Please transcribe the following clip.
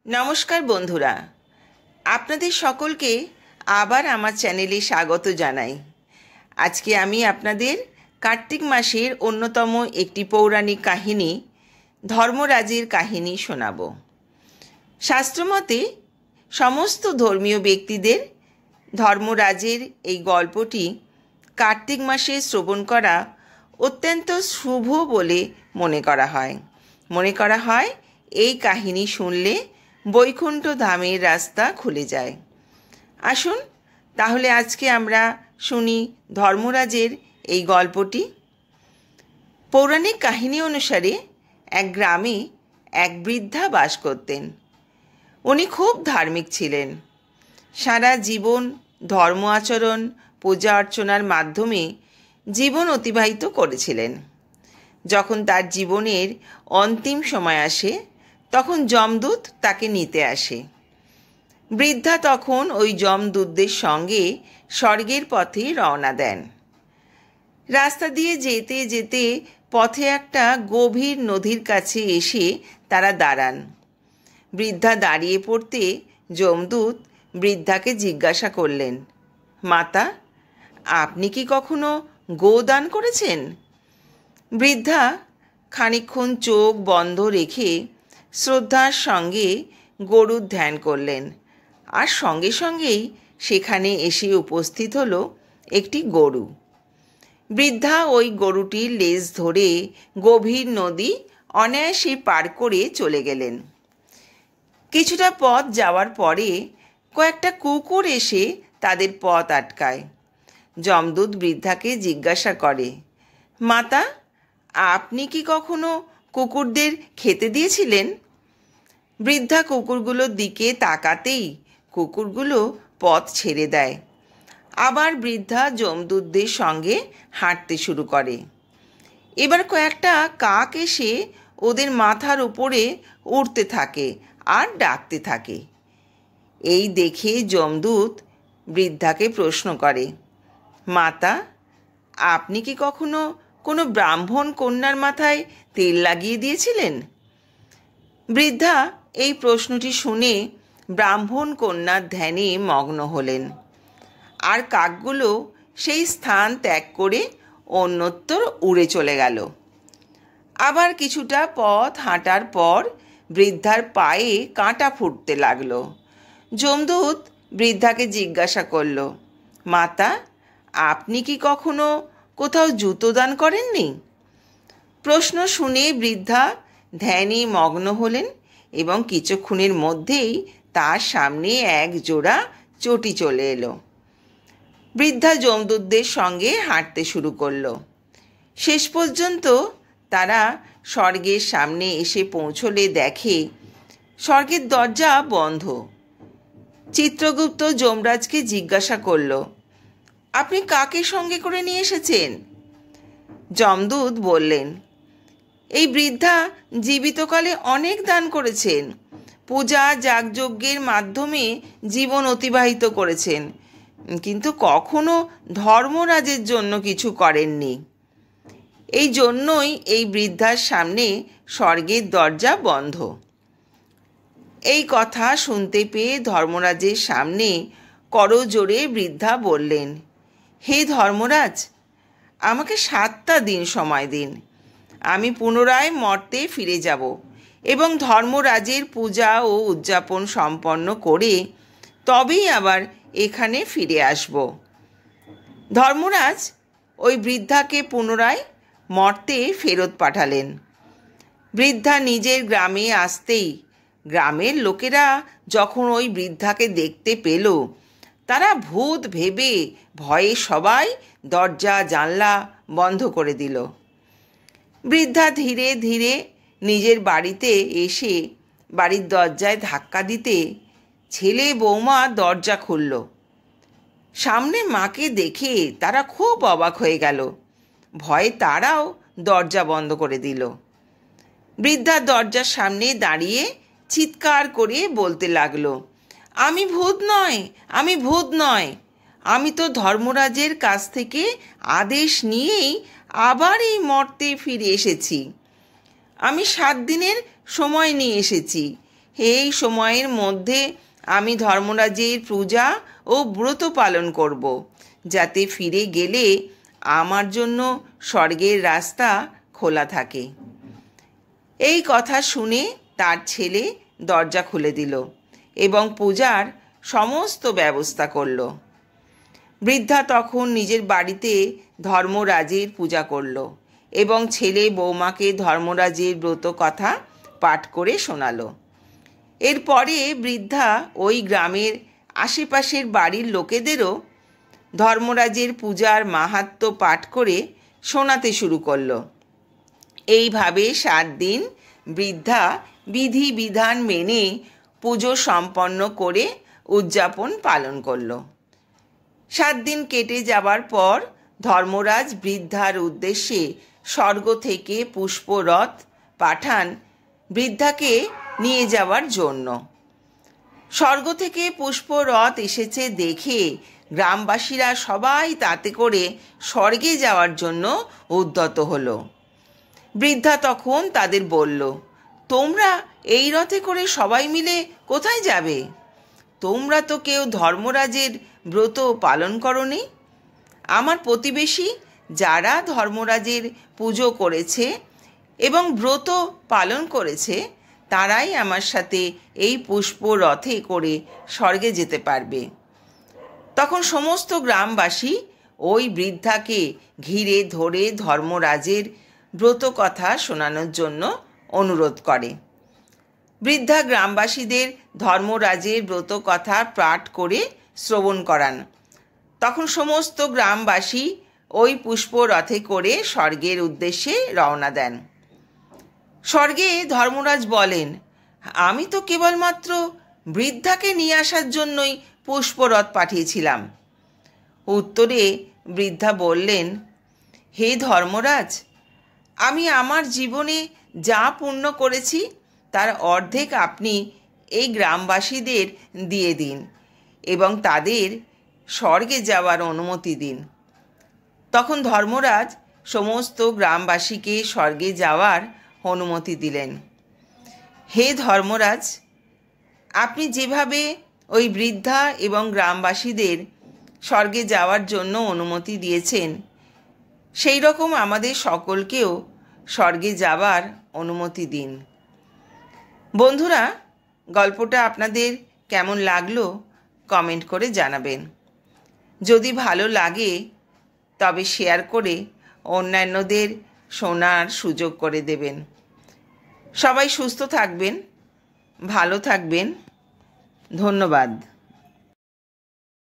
নমস্কার বন্ধুরা, আপনাদের সকলকে আবার আমার চ্যানেলে স্বাগত জানাই। আজকে আমি আপনাদের কার্তিক মাসের অন্যতম একটি পৌরাণিক কাহিনী ধর্মরাজের কাহিনী শোনাব। শাস্ত্রমতে সমস্ত ধর্মীয় ব্যক্তিদের ধর্মরাজের এই গল্পটি কার্তিক মাসে শ্রবণ করা অত্যন্ত শুভ বলে মনে করা হয় এই কাহিনী শুনলে বৈকুণ্ঠ ধামের রাস্তা খুলে যায়। আসুন তাহলে আজকে আমরা শুনি ধর্মরাজের এই গল্পটি। পৌরাণিক কাহিনী অনুসারে এক গ্রামে এক বৃদ্ধা বাস করতেন। উনি খুব ধার্মিক ছিলেন। সারা জীবন ধর্ম আচরণ, পূজা অর্চনার মাধ্যমে জীবন অতিবাহিত করেছিলেন। যখন তার জীবনের অন্তিম সময় আসে তখন যমদূত তাকে নিতে আসে। বৃদ্ধা তখন ওই যমদূতদের সঙ্গে স্বর্গের পথে রওনা দেন। রাস্তা দিয়ে যেতে যেতে পথে একটা গভীর নদীর কাছে এসে তারা দাঁড়ান। বৃদ্ধা দাঁড়িয়ে পড়তে যমদূত বৃদ্ধাকে জিজ্ঞাসা করলেন, মাতা, আপনি কি কখনো গোদান করেছেন? বৃদ্ধা খানিকক্ষণ চোখ বন্ধ রেখে শ্রদ্ধার সঙ্গে গরুর ধ্যান করলেন, আর সঙ্গে সঙ্গেই সেখানে এসে উপস্থিত হলো একটি গরু। বৃদ্ধা ওই গরুটির লেজ ধরে গভীর নদী অনায়াসে পার করে চলে গেলেন। কিছুটা পথ যাওয়ার পরে কয়েকটা কুকুর এসে তাদের পথ আটকায়। যমদূত বৃদ্ধাকে জিজ্ঞাসা করে, মাতা, আপনি কি কখনো কুকুরদের খেতে দিয়েছিলেন? বৃদ্ধা কুকুরগুলোর দিকে তাকাতেই কুকুরগুলো পথ ছেড়ে দেয়। আবার বৃদ্ধা যমদূতদের সঙ্গে হাঁটতে শুরু করে। এবার কয়েকটা কাক এসে ওদের মাথার উপরে উড়তে থাকে আর ডাকতে থাকে। এই দেখে যমদূত বৃদ্ধাকে প্রশ্ন করে, মাতা, আপনি কি কখনো কোনো ব্রাহ্মণ কন্যার মাথায় তেল লাগিয়ে দিয়েছিলেন? বৃদ্ধা এই প্রশ্নটি শুনে ব্রাহ্মণ কন্যার ধ্যানে মগ্ন হলেন, আর কাকগুলো সেই স্থান ত্যাগ করে অন্যত্র উড়ে চলে গেল। আবার কিছুটা পথ হাঁটার পর বৃদ্ধার পায়ে কাঁটা ফুটতে লাগলো। যমদূত বৃদ্ধাকে জিজ্ঞাসা করল, মাতা, আপনি কি কখনো কোথাও জুতো দান করেননি? প্রশ্ন শুনে বৃদ্ধা ধ্যানে মগ্ন হলেন এবং কিছুক্ষণের মধ্যেই তার সামনে এক জোড়া চটি চলে এলো। বৃদ্ধা যমদূতদের সঙ্গে হাঁটতে শুরু করলো। শেষ পর্যন্ত তারা স্বর্গের সামনে এসে পৌঁছলে দেখে স্বর্গের দরজা বন্ধ। চিত্রগুপ্ত যমরাজকে জিজ্ঞাসা করল, আপনি কাকে সঙ্গে করে নিয়ে এসেছেন? যমদূত বললেন, এই বৃদ্ধা জীবিতকালে অনেক দান করেছেন, পূজা যাগযজ্ঞের মাধ্যমে জীবন অতিবাহিত করেছেন, কিন্তু কখনো ধর্মরাজের জন্য কিছু করেননি। এই জন্যই এই বৃদ্ধার সামনে স্বর্গের দরজা বন্ধ। এই কথা শুনতে পেয়ে ধর্মরাজের সামনে করজোড়ে বৃদ্ধা বললেন, হে ধর্মরাজ, আমাকে 7টা দিন সময় দিন। আমি পুনরায় মর্তে ফিরে যাব এবং ধর্মরাজের পূজা ও উদযাপন সম্পন্ন করে তবেই আবার এখানে ফিরে আসব। ধর্মরাজ ওই বৃদ্ধাকে পুনরায় মর্তে ফেরত পাঠালেন। বৃদ্ধা নিজের গ্রামে আসতেই গ্রামের লোকেরা যখন ওই বৃদ্ধাকে দেখতে পেল, তারা ভূত ভেবে ভয়ে সবাই দরজা জানলা বন্ধ করে দিল। বৃদ্ধা ধীরে ধীরে নিজের বাড়িতে এসে বাড়ির দরজায় ধাক্কা দিতে ছেলে বৌমা দরজা খুলল। সামনে মাকে দেখে তারা খুব অবাক হয়ে গেল। ভয়ে তারাও দরজা বন্ধ করে দিল। বৃদ্ধা দরজার সামনে দাঁড়িয়ে চিৎকার করে বলতে লাগলো, আমি ভূত নয়, আমি ভূত নয়, আমি তো ধর্মরাজের কাছ থেকে আদেশ নিয়েই আবার এই মর্তে ফিরে এসেছি। আমি 7 দিনের সময় নিয়ে এসেছি, এই সময়ের মধ্যে আমি ধর্মরাজের পূজা ও ব্রত পালন করব, যাতে ফিরে গেলে আমার জন্য স্বর্গের রাস্তা খোলা থাকে। এই কথা শুনে তার ছেলে দরজা খুলে দিল এবং পূজার সমস্ত ব্যবস্থা করল। বৃদ্ধা তখন নিজের বাড়িতে ধর্মরাজের পূজা করল এবং ছেলে বৌমাকে ধর্মরাজের ব্রত কথা পাঠ করে শোনালো। এরপরে বৃদ্ধা ওই গ্রামের আশেপাশের বাড়ির লোকেদেরও ধর্মরাজের পূজার মাহাত্ম্য পাঠ করে শোনাতে শুরু করলো। এইভাবে 7 দিন বৃদ্ধা বিধি বিধান মেনে পুজো সম্পন্ন করে উদযাপন পালন করল। 7 দিন কেটে যাবার পর ধর্মরাজ বৃদ্ধার উদ্দেশ্যে স্বর্গ থেকে পুষ্পরথ পাঠান বৃদ্ধাকে নিয়ে যাওয়ার জন্য। স্বর্গ থেকে পুষ্পরথ এসেছে দেখে গ্রামবাসীরা সবাই তাতে করে স্বর্গে যাওয়ার জন্য উদ্যত হলো। বৃদ্ধা তখন তাদের বলল, তোমরা এই রথে করে সবাই মিলে কোথায় যাবে? তোমরা তো কেউ ধর্মরাজের ব্রত পালন করনি। আমার প্রতিবেশী যারা ধর্মরাজের পুজো করেছে এবং ব্রত পালন করেছে তারাই আমার সাথে এই পুষ্প রথে করে স্বর্গে যেতে পারবে। তখন সমস্ত গ্রামবাসী ওই বৃদ্ধাকে ঘিরে ধরে ধর্মরাজের ব্রত কথা শোনানোর জন্য অনুরোধ করে। বৃদ্ধা গ্রামবাসীদের ধর্মরাজের ব্রত কথা পাঠ করে শ্রবণ করান। তখন সমস্ত গ্রামবাসী ওই পুষ্প রথে করে স্বর্গের উদ্দেশ্যে রওনা দেন। স্বর্গে ধর্মরাজ বলেন, আমি তো কেবলমাত্র বৃদ্ধাকে নিয়ে আসার জন্যই পুষ্পরথ পাঠিয়েছিলাম। উত্তরে বৃদ্ধা বললেন, হে ধর্মরাজ, আমি আমার জীবনে যা পুণ্য করেছি তার অর্ধেক আপনি এই গ্রামবাসীদের দিয়ে দিন এবং তাদের স্বর্গে যাওয়ার অনুমতি দিন। তখন ধর্মরাজ সমস্ত গ্রামবাসীকে স্বর্গে যাওয়ার অনুমতি দিলেন। হে ধর্মরাজ, আপনি যেভাবে ওই বৃদ্ধা এবং গ্রামবাসীদের স্বর্গে যাওয়ার জন্য অনুমতি দিয়েছেন, সেই রকম আমাদের সকলকেও স্বর্গে যাওয়ার অনুমতি দিন। বন্ধুরা, গল্পটা আপনাদের কেমন লাগলো কমেন্ট করে জানাবেন। যদি ভালো লাগে তবে শেয়ার করে অন্যান্যদের শোনার সুযোগ করে দেবেন। সবাই সুস্থ থাকবেন, ভালো থাকবেন। ধন্যবাদ।